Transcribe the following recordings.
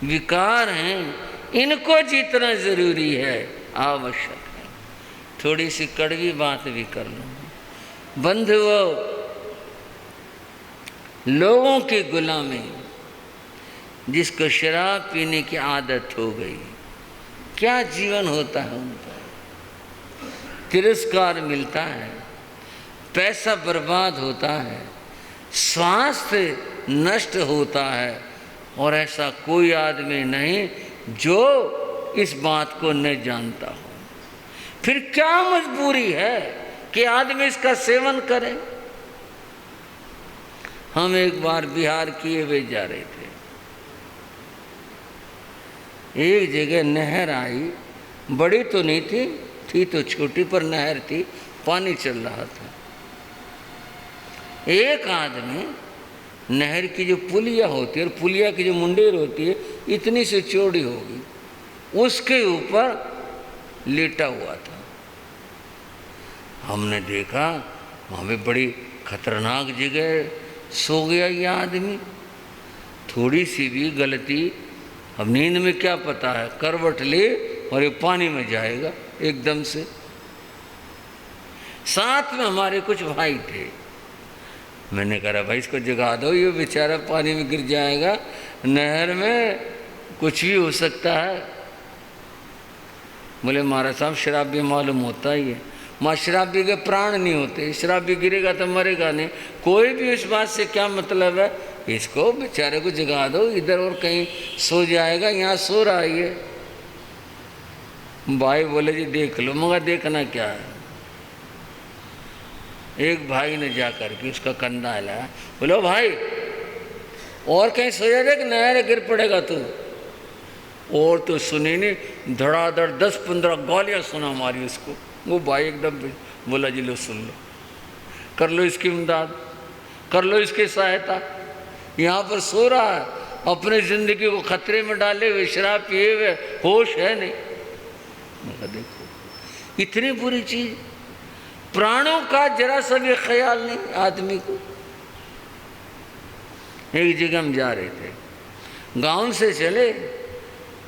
विकार हैं, इनको जीतना जरूरी है, आवश्यक है। थोड़ी सी कड़वी बात भी कर लूँ बंधुओं, लोगों की गुलामी, जिसको शराब पीने की आदत हो गई, क्या जीवन होता है उनका। तिरस्कार मिलता है, पैसा बर्बाद होता है, स्वास्थ्य नष्ट होता है, और ऐसा कोई आदमी नहीं जो इस बात को न जानता हो। फिर क्या मजबूरी है कि आदमी इसका सेवन करे। हम एक बार बिहार किए हुए जा रहे थे, एक जगह नहर आई, बड़ी तो नहीं थी तो छोटी, पर नहर थी, पानी चल रहा था। एक आदमी नहर की जो पुलिया होती है और पुलिया की जो मुंडेर होती है, इतनी से चौड़ी होगी, उसके ऊपर लेटा हुआ था। हमने देखा वहाँ पे बड़ी खतरनाक जगह सो गया ये आदमी। थोड़ी सी भी गलती, अब नींद में क्या पता है, करवट ले और ये पानी में जाएगा एकदम से। साथ में हमारे कुछ भाई थे। मैंने कहा भाई इसको जगा दो, ये बेचारा पानी में गिर जाएगा, नहर में कुछ भी हो सकता है। बोले महाराज साहब शराबी मालूम होता ही है। माँ शराबी के प्राण नहीं होते, शराबी गिरेगा तो मरेगा नहीं। कोई भी इस बात से क्या मतलब है, इसको बेचारे को जगा दो, इधर और कहीं सो जाएगा, यहाँ सो रहा है ये। भाई बोले जी देख लो। मगर देखना क्या है। एक भाई ने जा करके उसका कंधा हिलाया, बोलो भाई और कहीं सो जाएगा कि नहर गिर पड़ेगा तू। और तो सुनी नहीं, धड़ाधड़ 10-15 गालियाँ सुना मारी उसको। वो भाई एकदम बोला जी लो सुन लो, कर लो इसकी इमदाद, कर लो इसकी सहायता। यहाँ पर सो रहा है, अपनी जिंदगी को खतरे में डाले हुए, शराब पिए हुए, होश है नहीं। मैं देखो इतनी बुरी चीज, प्राणों का जरा सा भी ख्याल नहीं आदमी को। एक जगह हम जा रहे थे, गांव से चले,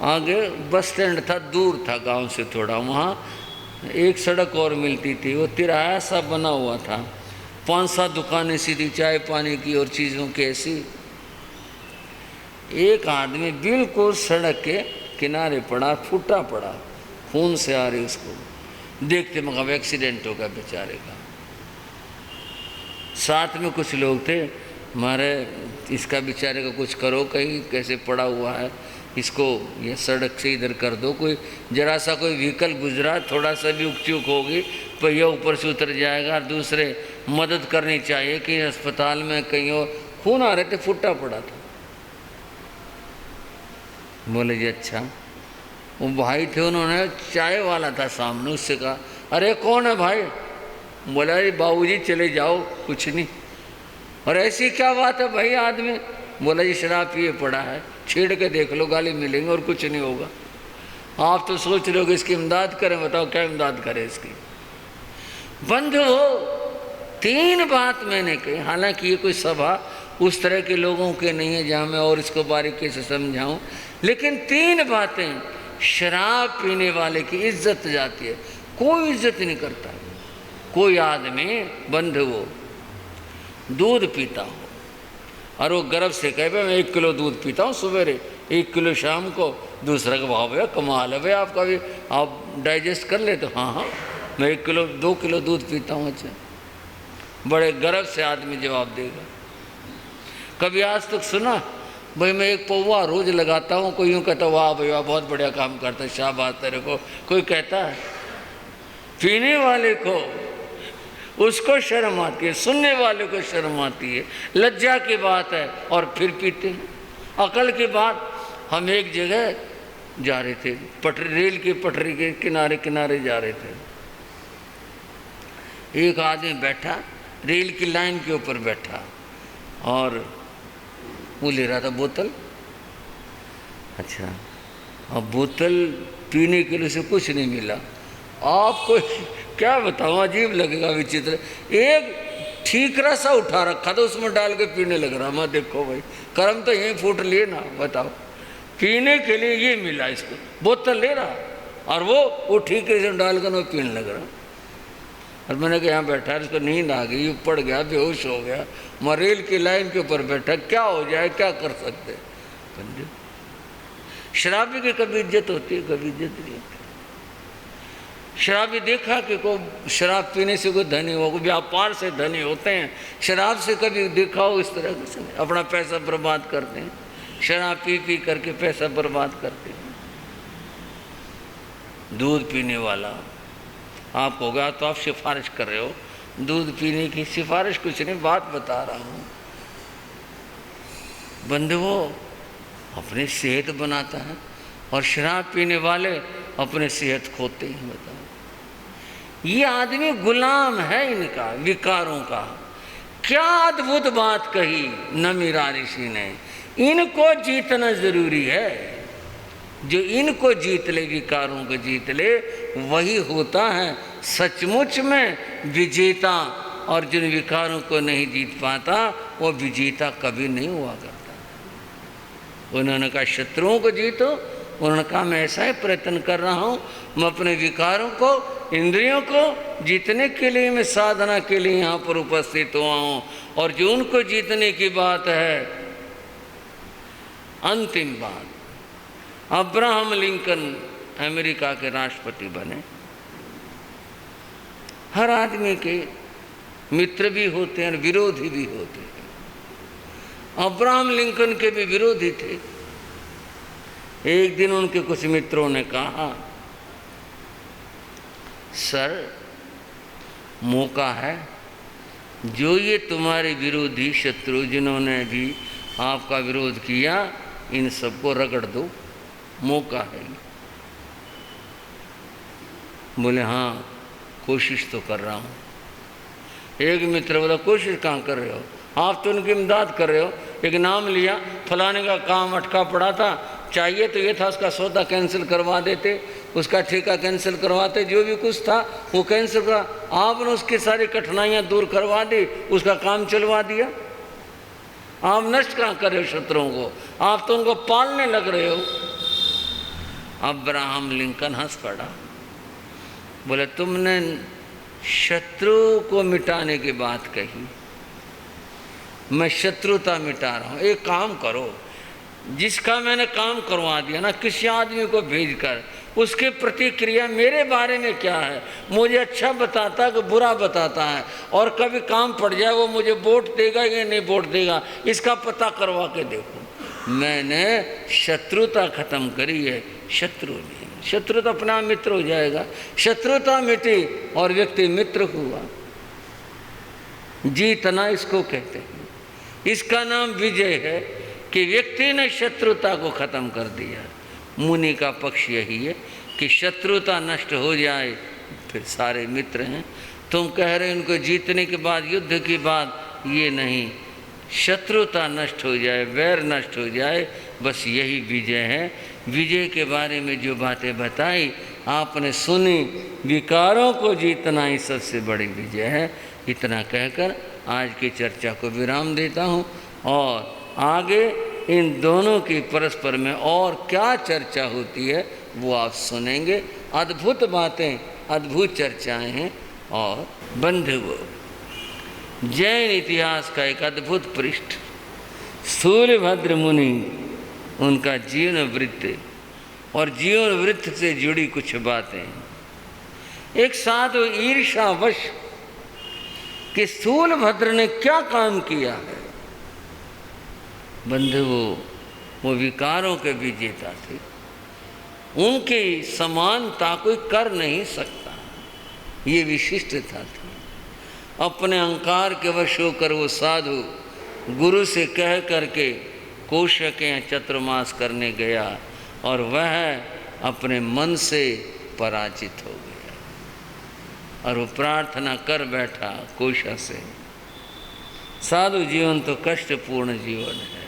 आगे बस स्टैंड था, दूर था गांव से थोड़ा, वहाँ एक सड़क और मिलती थी, वो तिराहा सा बना हुआ था, 5-7 दुकानें सीधी चाय पानी की और चीज़ों की ऐसी। एक आदमी बिल्कुल सड़क के किनारे पड़ा, फूटा पड़ा, खून से आ रही उसको। देखते मगर एक्सीडेंट हो गया बेचारे का। साथ में कुछ लोग थे, मारे इसका बेचारे का कुछ करो, कहीं कैसे पड़ा हुआ है, इसको ये सड़क से इधर कर दो। कोई जरा सा कोई व्हीकल गुजरा, थोड़ा सा भी उकचूक होगी, पहिया ऊपर से उतर जाएगा। दूसरे मदद करनी चाहिए कि अस्पताल में कहीं और खून आ रहे थे, फूटा पड़ा था। बोले जी अच्छा। वो भाई थे, उन्होंने चाय वाला था सामने, उससे कहा अरे कौन है भाई। बोला जी बाबूजी चले जाओ, कुछ नहीं। और ऐसी क्या बात है भाई आदमी। बोला जी शराब पिए पड़ा है, छेड़ के देख लो, गाली मिलेंगे और कुछ नहीं होगा। आप तो सोच रहे हो कि इसकी इमदाद करें, बताओ क्या इमदाद करें इसकी। बंधु हो, 3 बात मैंने कही। हालांकि ये कोई सभा उस तरह के लोगों के नहीं है जहाँ मैं और इसको बारीकी से समझाऊं, लेकिन 3 बातें शराब पीने वाले की इज्जत जाती है। कोई इज्जत नहीं करता। कोई आदमी बंधु हो, दूध पीता हो और वो गर्व से कहे भाई मैं 1 किलो दूध पीता हूँ सवेरे, 1 किलो शाम को। दूसरा का भाव भैया कमाल है भाई, आपका भी आप डाइजेस्ट कर ले। तो हाँ मैं 1 किलो 2 किलो दूध पीता हूँ। अच्छा, बड़े गर्व से आदमी जवाब देगा। कभी आज तक सुना भाई मैं 1 पौवा रोज लगाता हूँ, कोई यूँ कहता वाह भाई वाह बहुत बढ़िया काम करता है, शाबाश तेरे को, कोई कहता है? पीने वाले को उसको शर्म आती है, सुनने वाले को शर्म आती है, लज्जा की बात है, और फिर पीते हैं। अकल की बात। हम एक जगह जा रहे थे, रेल की पटरी के किनारे किनारे जा रहे थे। एक आदमी बैठा, रेल की लाइन के ऊपर बैठा, और वो ले रहा था बोतल। अच्छा, अब बोतल पीने के लिए उसे कुछ नहीं मिला। आपको क्या बताऊँ, अजीब लगेगा, विचित्र। एक ठीकरा सा उठा रखा था, उसमें डाल के पीने लग रहा। मैं देखो भाई कर्म तो यहीं फूट लिए ना, बताओ। पीने के लिए ये मिला इसको, बोतल ले रहा और वो ठीके से डालकर वो पीने लग रहा। और मैंने कहा यहाँ बैठा, इसको नींद आ गई, पड़ गया, बेहोश हो गया, मैं रेल की लाइन के ऊपर बैठा, क्या हो जाए, क्या कर सकते। शराबी की कभी इज्जत होती है, कभी इज्जत नहीं होती। शराबी देखा कि को शराब पीने से कोई धनी हो, कोई व्यापार से धनी होते हैं, शराब से कभी देखा हो इस तरह से अपना पैसा बर्बाद करते हैं, शराब पी पी करके पैसा बर्बाद करते हैं। दूध पीने वाला आप होगा तो आप सिफारिश कर रहे हो, दूध पीने की सिफारिश कुछ नहीं, बात बता रहा हूँ। बंधुओं, अपनी सेहत बनाता है और शराब पीने वाले अपने सेहत खोते हैं। बताओ, ये आदमी गुलाम है इनका विकारों का। क्या अद्भुत बात कही नमीरा ऋषि ने, इनको जीतना जरूरी है। जो इनको जीत ले, विकारों को जीत ले, वही होता है सचमुच में विजेता। और जिन विकारों को नहीं जीत पाता वो विजेता कभी नहीं हुआ करता। उन्होंने कहा शत्रुओं को जीतो, उन्होंने कहा मैं ऐसा ही प्रयत्न कर रहा हूँ, मैं अपने विकारों को, इंद्रियों को जीतने के लिए, मैं साधना के लिए यहाँ पर उपस्थित हुआ हूँ। और जो उनको जीतने की बात है, अंतिम बात, अब्राहम लिंकन अमेरिका के राष्ट्रपति बने। हर आदमी के मित्र भी होते हैं और विरोधी भी होते हैं। अब्राहम लिंकन के भी विरोधी थे। एक दिन उनके कुछ मित्रों ने कहा, सर मौका है, जो ये तुम्हारे विरोधी शत्रु जिन्होंने भी आपका विरोध किया, इन सबको रगड़ दो, मौका है। बोले हाँ कोशिश तो कर रहा हूँ। एक मित्र बोला कोशिश कहाँ कर रहे हो, आप तो उनकी इमदाद कर रहे हो। एक नाम लिया, फलाने का काम अटका पड़ा था, चाहिए तो ये था, उसका सौदा कैंसिल करवा देते, उसका ठेका कैंसिल करवाते, जो भी कुछ था वो कैंसिल करा। आपने उसकी सारी कठिनाइयाँ दूर करवा दी, उसका काम चलवा दिया। आप नष्ट कहाँ कर रहे हो शत्रुओं को, आप तो उनको पालने लग रहे हो। अब्राहम लिंकन हंस पड़ा, बोले तुमने शत्रु को मिटाने की बात कही, मैं शत्रुता मिटा रहा हूँ। एक काम करो, जिसका मैंने काम करवा दिया ना, किसी आदमी को भेजकर उसके प्रतिक्रिया मेरे बारे में क्या है, मुझे अच्छा बताता है कि बुरा बताता है, और कभी काम पड़ जाए वो मुझे वोट देगा या नहीं वोट देगा, इसका पता करवा के देखो। मैंने शत्रुता खत्म करी है, शत्रु नहीं। शत्रु तो अपना मित्र हो जाएगा। शत्रुता मिटी और व्यक्ति मित्र हुआ। जीतना इसको कहते हैं। इसका नाम विजय है कि व्यक्ति ने शत्रुता को खत्म कर दिया। मुनि का पक्ष यही है कि शत्रुता नष्ट हो जाए फिर सारे मित्र हैं। तुम कह रहे उनको जीतने के बाद, युद्ध के बाद, ये नहीं, शत्रुता नष्ट हो जाए, वैर नष्ट हो जाए, बस यही विजय है। विजय के बारे में जो बातें बताई आपने सुनी, विकारों को जीतना ही सबसे बड़ी विजय है। इतना कहकर आज की चर्चा को विराम देता हूँ और आगे इन दोनों की परस्पर में और क्या चर्चा होती है वो आप सुनेंगे। अद्भुत बातें, अद्भुत चर्चाएं हैं। और बंधुओं, जैन इतिहास का एक अद्भुत पृष्ठ, सूर्यभद्र मुनि, उनका जीवन वृत्त और जीवन वृत्त से जुड़ी कुछ बातें। एक साधु ईर्ष्यावश कि सूर्यभद्र ने क्या काम किया है। बंधुओं, वो विकारों के विजेता थे, उनकी समानता कोई कर नहीं सकता, ये विशिष्टता थी। अपने अहंकार के वश होकर वो साधु गुरु से कह करके कोशक या चतुर्मास करने गया और वह अपने मन से पराजित हो गया और वो प्रार्थना कर बैठा कोशा से, साधु जीवन तो कष्टपूर्ण जीवन है,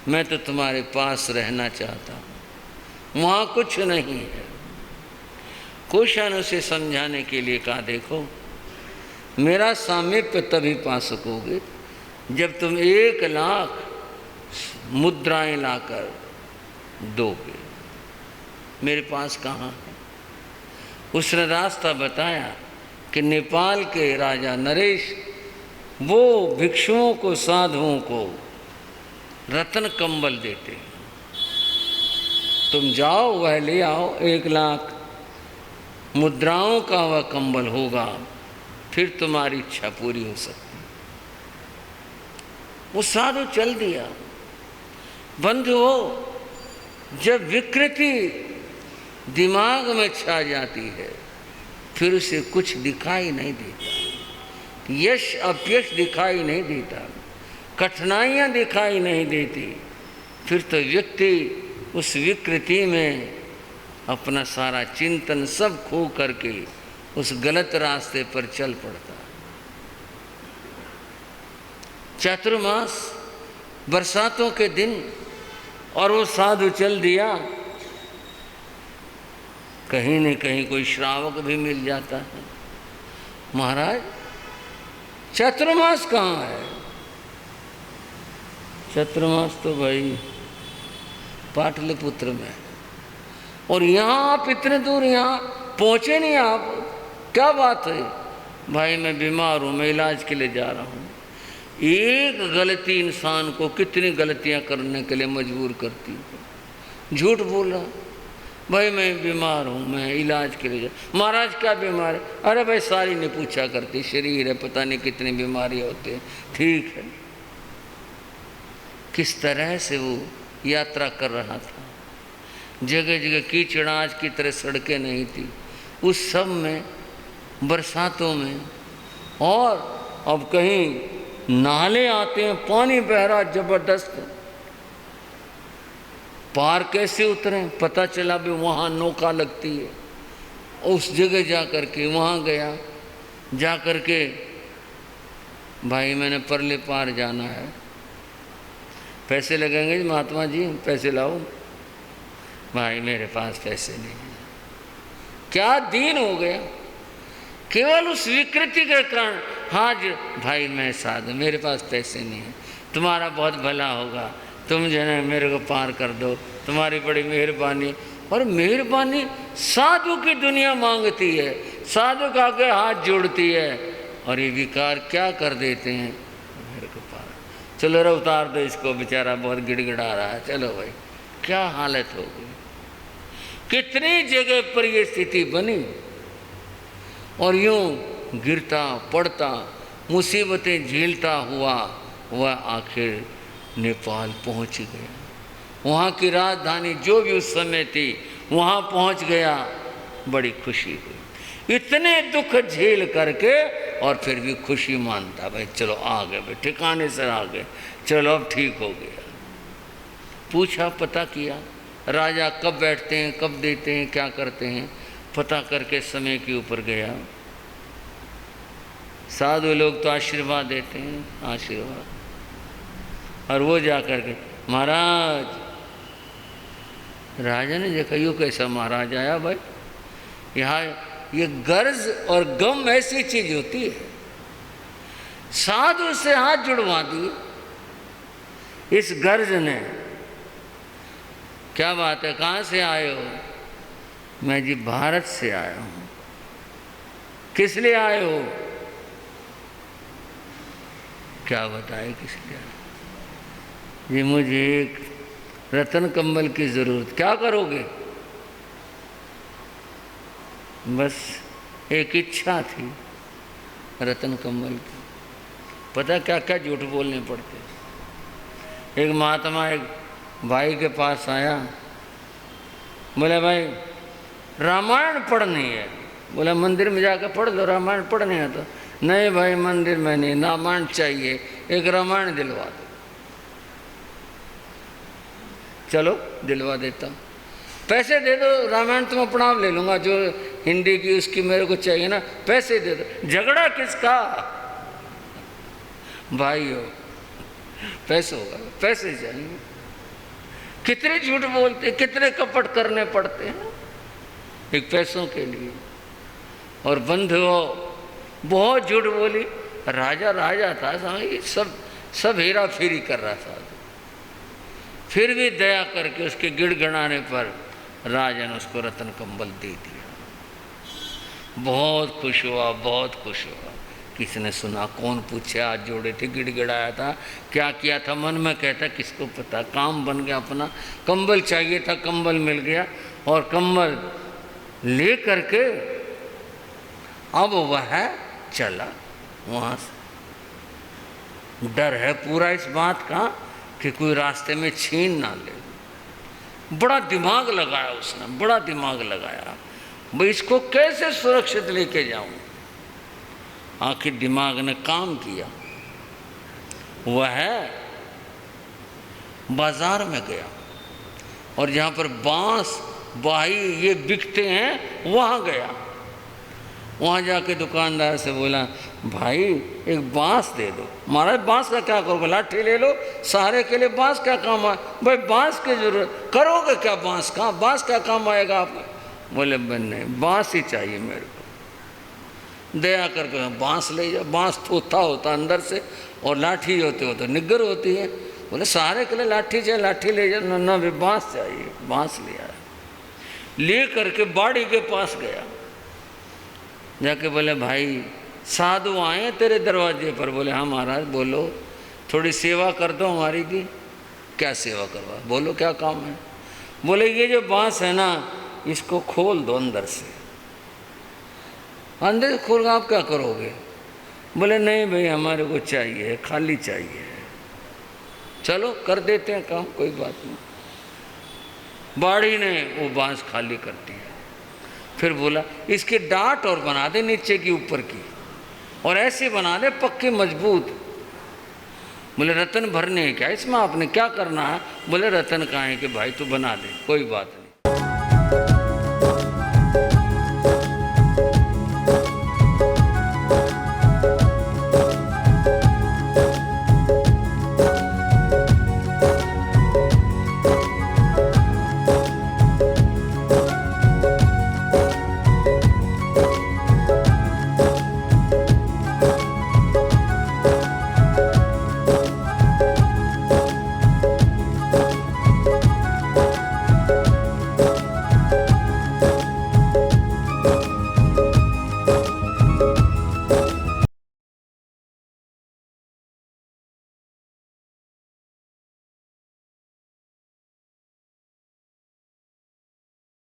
मैं तो तुम्हारे पास रहना चाहता हूँ, वहाँ कुछ नहीं है। कोशा ने उसे समझाने के लिए कहा, देखो मेरा सामीप्य तभी पा सकोगे जब तुम 1 लाख मुद्राएं लाकर दोगे। मेरे पास कहाँ है? उसने रास्ता बताया कि नेपाल के राजा नरेश वो भिक्षुओं को, साधुओं को रत्न कंबल देते हैं। तुम जाओ, वह ले आओ, 1 लाख मुद्राओं का वह कंबल होगा, फिर तुम्हारी इच्छा पूरी हो सकती है। वो साधु चल दिया। बंधुओं, जब विकृति दिमाग में छा जाती है फिर उसे कुछ दिखाई नहीं देता, यश अपयश दिखाई नहीं देता, कठिनाइयाँ दिखाई नहीं देती, फिर तो व्यक्ति उस विकृति में अपना सारा चिंतन सब खो करके उस गलत रास्ते पर चल पड़ता। चातुर्मास, बरसातों के दिन, और वो साधु चल दिया। कहीं न कहीं कोई श्रावक भी मिल जाता है। महाराज, चातुर्मास कहाँ है? चातुर्मास तो भाई पाटलिपुत्र में है, और यहाँ आप इतने दूर यहाँ पहुँचे नहीं। आप क्या बात है? भाई मैं बीमार हूँ, मैं इलाज के लिए जा रहा हूँ। एक गलती इंसान को कितनी गलतियाँ करने के लिए मजबूर करती है। झूठ बोला, भाई मैं बीमार हूँ, मैं इलाज के लिए जा। महाराज क्या बीमार है? अरे भाई सारी नहीं पूछा करती, शरीर है, पता नहीं कितनी बीमारियाँ होती हैं। ठीक है। किस तरह से वो यात्रा कर रहा था, जगह जगह कीचड़, आज की तरह सड़कें नहीं थी उस सब में, बरसातों में। और अब कहीं नाले आते हैं, पानी बह रहा जबरदस्त, पार कैसे उतरे? पता चला भी वहाँ नौका लगती है। उस जगह जा कर के वहाँ गया, जा कर के भाई मैंने परले पार जाना है, पैसे लगेंगे महात्मा जी, पैसे लाओ। भाई मेरे पास पैसे नहीं है। क्या दीन हो गया केवल उस विकृति के कारण। हाँ जी भाई मैं साधु, मेरे पास पैसे नहीं है, तुम्हारा बहुत भला होगा, तुम जो है मेरे को पार कर दो, तुम्हारी बड़ी मेहरबानी। और मेहरबानी साधु की दुनिया मांगती है, साधु का आगे हाथ जोड़ती है, और ये विकार क्या कर देते हैं, मेरे को पार, चलो रे उतार दो इसको, बेचारा बहुत गिड़गिड़ा रहा है, चलो भाई। क्या हालत हो गई, कितनी जगह पर ये स्थिति बनी। और यूं गिरता पड़ता, मुसीबतें झेलता हुआ वह आखिर नेपाल पहुंच गया। वहाँ की राजधानी जो भी उस समय थी वहाँ पहुँच गया। बड़ी खुशी हुई, इतने दुख झेल करके, और फिर भी खुशी मानता, भाई चलो आ गए, भाई ठिकाने से आ गए, चलो अब ठीक हो गया। पूछा, पता किया, राजा कब बैठते हैं, कब देते हैं, क्या करते हैं, पता करके समय के ऊपर गया। साधु लोग तो आशीर्वाद देते हैं, आशीर्वाद, और वो जा कर के, महाराज, राजा ने देखा यूँ कैसा महाराज आया भाई, यहाँ ये गर्ज और गम ऐसी चीज होती है। साधु से हाथ जुड़वा दिए इस गर्ज ने। क्या बात है, कहाँ से आए हो? मैं जी भारत से आया हूँ। किस लिए आए हो? क्या बताए किस लिए आए? जी मुझे एक रत्न कंबल की ज़रूरत। क्या करोगे? बस एक इच्छा थी रत्न कंबल की। पता क्या क्या झूठ बोलने पड़ते। एक महात्मा एक भाई के पास आया, बोले भाई रामायण पढ़नी है। बोला मंदिर में जाकर पढ़ लो, रामायण पढ़नी है तो। नहीं भाई मंदिर में नहीं, रामायण चाहिए, एक रामायण दिलवा दो। चलो दिलवा देता हूँ, पैसे दे दो, रामायण तो मैं अपना ले लूँगा, जो हिंदी की उसकी मेरे को चाहिए ना, पैसे दे दो। झगड़ा किसका भाई हो, पैसे होगा, पैसे चाहिए। कितने झूठ बोलते, कितने कपट करने पड़ते हैं एक पैसों के लिए। और बंधुओं बहुत झूठ बोली। राजा था, सब हेरा फेरी कर रहा था। फिर भी दया करके उसके गिड़गिड़ाने पर राजा ने उसको रत्न कंबल दे दिया। बहुत खुश हुआ, बहुत खुश हुआ। किसने सुना, कौन पूछे, हाथ जोड़े थे, गिड़गिड़ाया था, क्या किया था, मन में कहता किसको पता। काम बन गया अपना। कंबल चाहिए था, कंबल मिल गया, और कंबल ले करके अब वह चला वहाँ से। डर है पूरा इस बात का कि कोई रास्ते में छीन ना ले। बड़ा दिमाग लगाया उसने, बड़ा दिमाग लगाया, भाई इसको कैसे सुरक्षित लेके जाऊं। आखिर दिमाग ने काम किया। वह बाजार में गया और जहाँ पर बांस बाही ये बिकते हैं वहाँ गया। वहाँ जाके दुकानदार से बोला, भाई एक बांस दे दो। महाराज बांस का क्या करोगे, लाठी ले लो, सहारे के लिए बांस क्या काम आए। भाई बांस की जरूरत, करोगे क्या बांस का, बांस क्या काम आएगा आप। बोले नहीं, बांस ही चाहिए मेरे को। दया करके बांस ले जाओ। बांस थोथा होता अंदर से और लाठी होते हो तो निग्गर होती है। बोले सहारे के लिए लाठी चाहिए, लाठी ले जाओ। ना भी बांस चाहिए। बांस ले आया, ले करके बाड़ी के पास गया। जाके बोले, भाई साधु आए तेरे दरवाजे पर। बोले हाँ महाराज बोलो, थोड़ी सेवा कर दो हमारी भी। क्या सेवा करवा, बोलो क्या काम है। बोले ये जो बांस है ना, इसको खोल दो अंदर से। अंदर से खोल आप क्या करोगे। बोले नहीं भाई हमारे को चाहिए, खाली चाहिए। चलो कर देते हैं काम, कोई बात नहीं। बाड़ी ने वो बांस खाली कर दिया। फिर बोला इसकी डांट और बना दे नीचे की ऊपर की, और ऐसे बना दे पक्के मजबूत। बोले रतन भरने क्या इसमें, आपने क्या करना है। बोले रतन कहाँ है कि भाई तू बना दे, कोई बात नहीं।